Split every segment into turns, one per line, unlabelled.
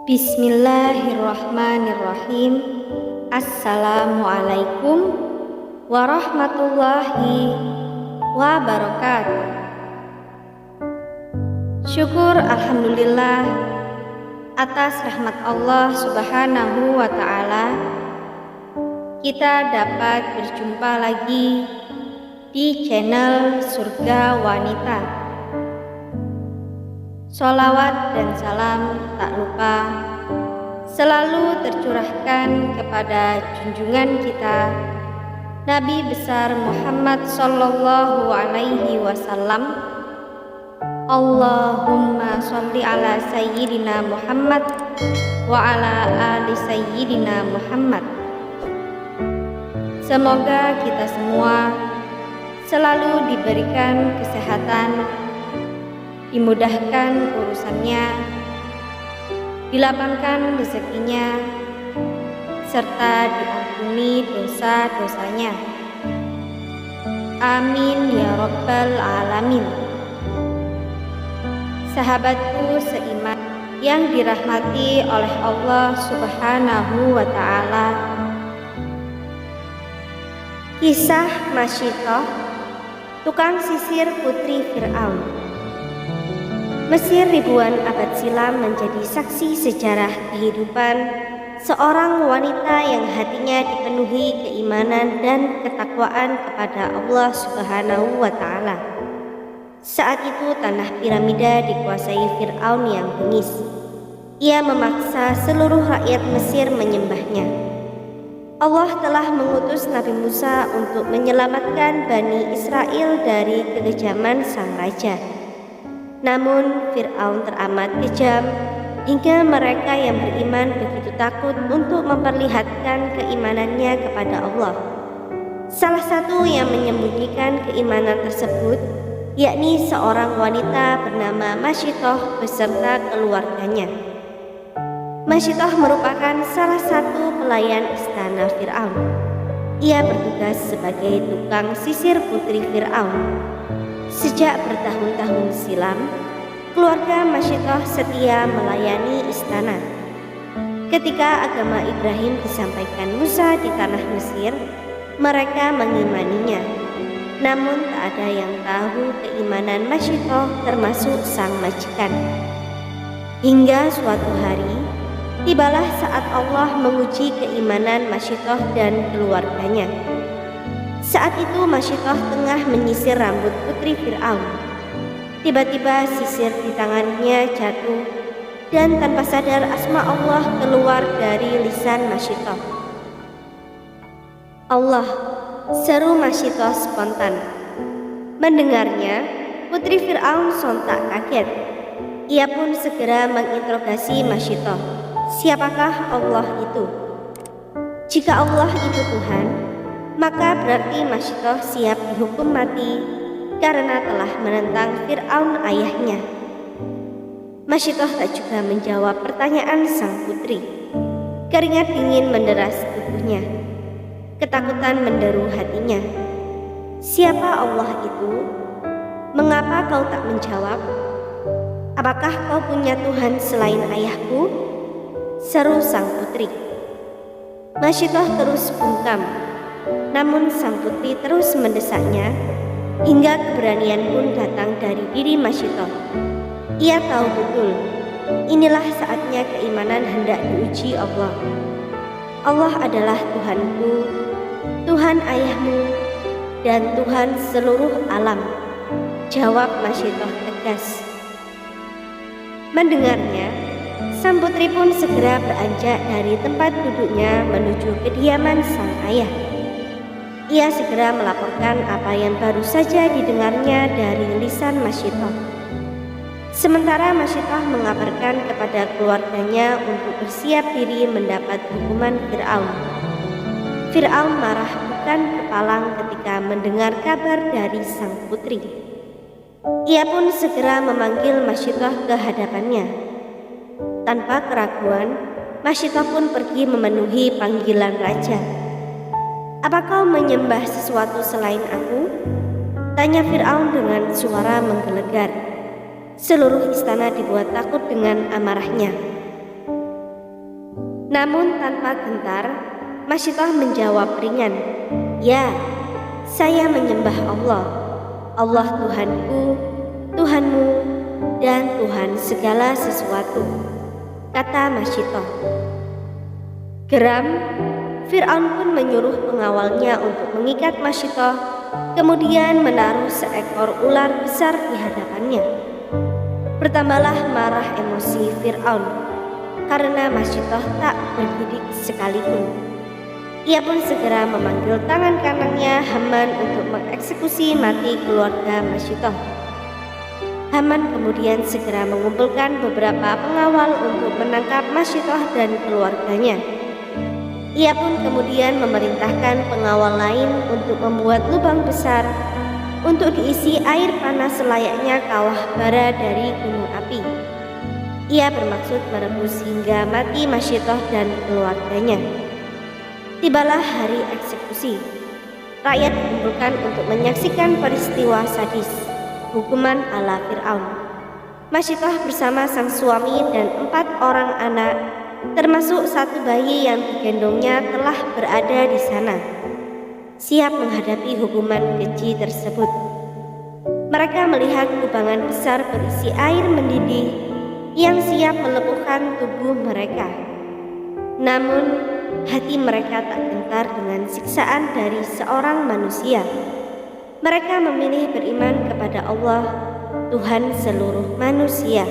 Bismillahirrahmanirrahim. Assalamualaikum warahmatullahi wabarakatuh. Syukur alhamdulillah atas rahmat Allah Subhanahu wa ta'ala, kita dapat berjumpa lagi di channel Surga Wanita. Sholawat dan salam tak lupa selalu tercurahkan kepada junjungan kita Nabi besar Muhammad sallallahu alaihi wasallam. Allahumma sholli ala sayyidina Muhammad wa ala ali sayyidina Muhammad. Semoga kita semua selalu diberikan kesehatan, dimudahkan urusannya, dilapangkan rezekinya, serta diampuni dosa-dosanya. Amin ya rabbal alamin. Sahabatku seiman yang dirahmati oleh Allah Subhanahu wa ta'ala, kisah Masyitoh, tukang sisir putri Fir'aun. Mesir ribuan abad silam menjadi saksi sejarah kehidupan seorang wanita yang hatinya dipenuhi keimanan dan ketakwaan kepada Allah Subhanahu wa ta'ala. Saat itu tanah piramida dikuasai Fir'aun yang bengis. Ia memaksa seluruh rakyat Mesir menyembahnya. Allah telah mengutus Nabi Musa untuk menyelamatkan Bani Israel dari kekejaman sang raja. Namun Fir'aun teramat kejam hingga mereka yang beriman begitu takut untuk memperlihatkan keimanannya kepada Allah. Salah satu yang menyembunyikan keimanan tersebut yakni seorang wanita bernama Masyitoh beserta keluarganya. Masyitoh merupakan salah satu pelayan istana Fir'aun. Ia bertugas sebagai tukang sisir putri Fir'aun. Sejak bertahun-tahun silam, keluarga Masyitoh setia melayani istana. Ketika agama Ibrahim disampaikan Musa di tanah Mesir, mereka mengimaninya. Namun tak ada yang tahu keimanan Masyitoh termasuk sang majikan. Hingga suatu hari, tibalah saat Allah menguji keimanan Masyitoh dan keluarganya. Saat itu Masyitoh tengah menyisir rambut putri Fir'aun. Tiba-tiba sisir di tangannya jatuh dan tanpa sadar asma Allah keluar dari lisan Masyitoh. Allah, seru Masyitoh spontan. Mendengarnya, putri Fir'aun sontak kaget. Ia pun segera menginterogasi Masyitoh. Siapakah Allah itu? Jika Allah itu Tuhan, maka berarti Masyitoh siap dihukum mati karena telah menentang Fir'aun ayahnya. Masyitoh tak juga menjawab pertanyaan sang putri. Keringat dingin menderas tubuhnya. Ketakutan menderu hatinya. Siapa Allah itu? Mengapa kau tak menjawab? Apakah kau punya Tuhan selain ayahku? Seru sang putri. Masyitoh terus bungkam. Namun sang putri terus mendesaknya hingga keberanian pun datang dari diri Masyitoh. Ia tahu betul, inilah saatnya keimanan hendak diuji Allah. Allah adalah Tuhanku, Tuhan ayahmu, dan Tuhan seluruh alam, jawab Masyitoh tegas. Mendengarnya, sang putri pun segera beranjak dari tempat duduknya menuju kediaman sang ayah. Ia segera melaporkan apa yang baru saja didengarnya dari lisan Masyitoh. Sementara Masyitoh mengabarkan kepada keluarganya untuk bersiap diri mendapat hukuman Fir'aun. Fir'aun marah bukan kepalang ketika mendengar kabar dari sang putri. Ia pun segera memanggil Masyitoh ke hadapannya. Tanpa keraguan, Masyitoh pun pergi memenuhi panggilan raja. Apa kau menyembah sesuatu selain aku? Tanya Fir'aun dengan suara menggelegar. Seluruh istana dibuat takut dengan amarahnya. Namun tanpa gentar, Masyitah menjawab ringan, "Ya, saya menyembah Allah, Allah Tuhanku, Tuhanmu, dan Tuhan segala sesuatu," kata Masyitah. Geram, Fir'aun pun menyuruh pengawalnya untuk mengikat Masyitah, kemudian menaruh seekor ular besar di hadapannya. Bertambahlah marah emosi Fir'aun karena Masyitah tak bergidik sekalipun. Ia pun segera memanggil tangan kanannya Haman untuk mengeksekusi mati keluarga Masyitah. Haman kemudian segera mengumpulkan beberapa pengawal untuk menangkap Masyitah dan keluarganya. Ia pun kemudian memerintahkan pengawal lain untuk membuat lubang besar untuk diisi air panas selayaknya kawah bara dari gunung api. Ia bermaksud merebus hingga mati Masyitah dan keluarganya. Tibalah hari eksekusi. Rakyat dikumpulkan untuk menyaksikan peristiwa sadis, hukuman ala Fir'aun. Masyitah bersama sang suami dan 4 orang anak, termasuk 1 bayi yang digendongnya, telah berada di sana, siap menghadapi hukuman keji tersebut. Mereka melihat kubangan besar berisi air mendidih yang siap melepuhkan tubuh mereka. Namun hati mereka tak gentar dengan siksaan dari seorang manusia. Mereka memilih beriman kepada Allah, Tuhan seluruh manusia.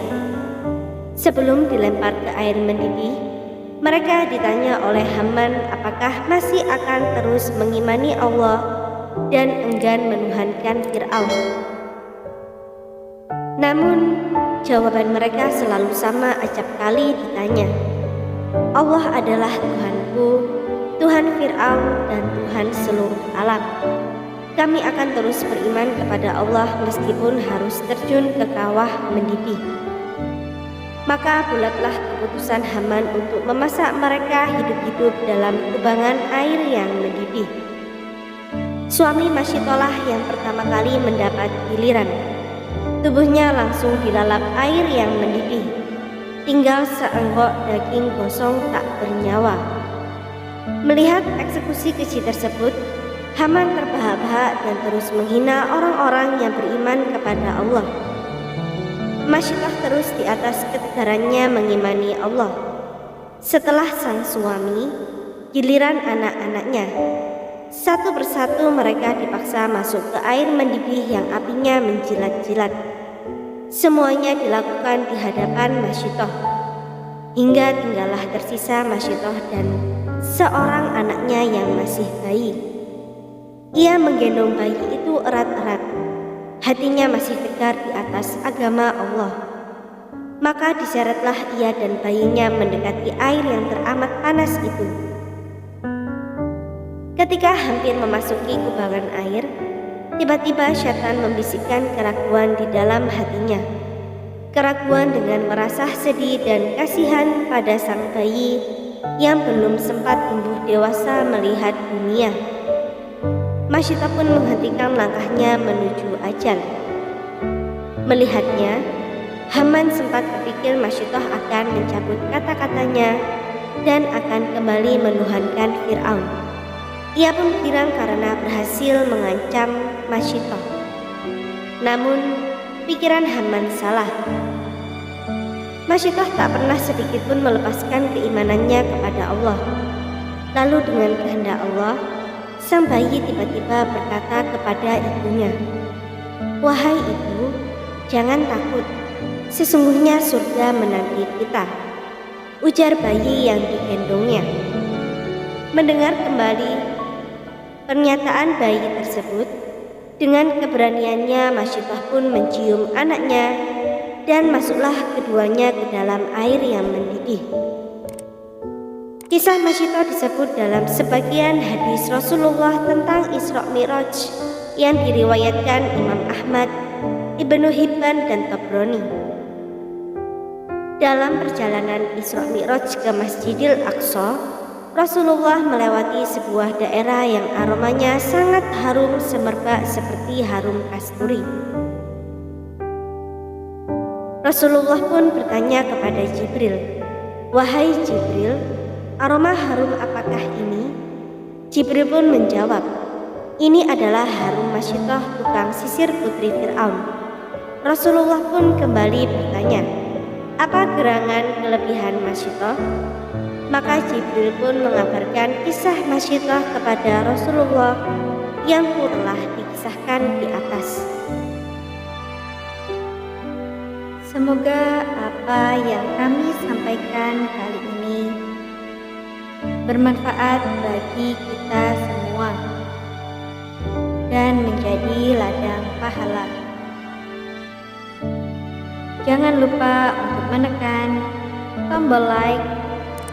Sebelum dilempar ke air mendidih, mereka ditanya oleh Haman apakah masih akan terus mengimani Allah dan enggan menuhankan Fir'aun. Namun jawaban mereka selalu sama acap kali ditanya, "Allah adalah Tuhanku, Tuhan Fir'aun dan Tuhan seluruh alam. Kami akan terus beriman kepada Allah meskipun harus terjun ke kawah mendidih." Maka bulatlah keputusan Haman untuk memasak mereka hidup-hidup dalam kubangan air yang mendidih. Suami Masyitah yang pertama kali mendapat giliran. Tubuhnya langsung dilalap air yang mendidih. Tinggal seenggok daging gosong tak bernyawa. Melihat eksekusi keji tersebut, Haman terbahak-bahak dan terus menghina orang-orang yang beriman kepada Allah. Masyitah terus di atas ketegarannya mengimani Allah. Setelah sang suami, giliran anak-anaknya. Satu persatu mereka dipaksa masuk ke air mendidih yang apinya menjilat-jilat. Semuanya dilakukan di hadapan Masyitah, hingga tinggallah tersisa Masyitah dan seorang anaknya yang masih bayi. Ia menggendong bayi itu erat-erat. Hatinya masih tegar di atas agama Allah. Maka diseretlah ia dan bayinya mendekati air yang teramat panas itu. Ketika hampir memasuki kubangan air, tiba-tiba syaitan membisikkan keraguan di dalam hatinya. Keraguan dengan merasa sedih dan kasihan pada sang bayi yang belum sempat tumbuh dewasa melihat dunia. Masyitah pun menghentikan langkahnya menuju ajal. Melihatnya, Haman sempat berpikir Masyitah akan mencabut kata-katanya dan akan kembali menuhankan Fir'aun. Ia pun girang karena berhasil mengancam Masyitah. Namun pikiran Haman salah. Masyitah tak pernah sedikit pun melepaskan keimanannya kepada Allah. Lalu dengan kehendak Allah, sang bayi tiba-tiba berkata kepada ibunya, "Wahai ibu, jangan takut. Sesungguhnya surga menanti kita," ujar bayi yang digendongnya. Mendengar kembali pernyataan bayi tersebut, dengan keberaniannya Masyitah pun mencium anaknya dan masuklah keduanya ke dalam air yang mendidih. Kisah Masyitah disebut dalam sebagian hadis Rasulullah tentang Isra Mi'raj yang diriwayatkan Imam Ahmad, Ibnu Hibban dan Tabrani. Dalam perjalanan Isra Mi'raj ke Masjidil Aqsa, Rasulullah melewati sebuah daerah yang aromanya sangat harum semerbak seperti harum kasturi. Rasulullah pun bertanya kepada Jibril, "Wahai Jibril, Aroma harum apakah ini? Jibril pun menjawab, ini adalah harum masyitoh tukang sisir putri Fir'aun. Rasulullah pun kembali bertanya, apa gerangan kelebihan masyitoh? Maka Jibril pun mengabarkan kisah masyitoh kepada Rasulullah yang telah dikisahkan di atas. Semoga apa yang kami sampaikan kali ini bermanfaat bagi kita semua dan menjadi ladang pahala. Jangan lupa untuk menekan tombol like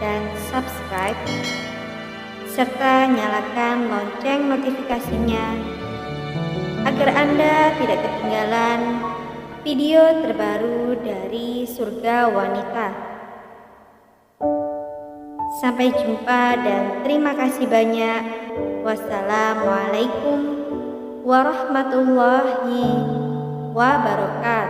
dan subscribe serta nyalakan lonceng notifikasinya agar Anda tidak ketinggalan video terbaru dari Surga Wanita. Sampai jumpa dan terima kasih banyak. Wassalamualaikum warahmatullahi wabarakatuh.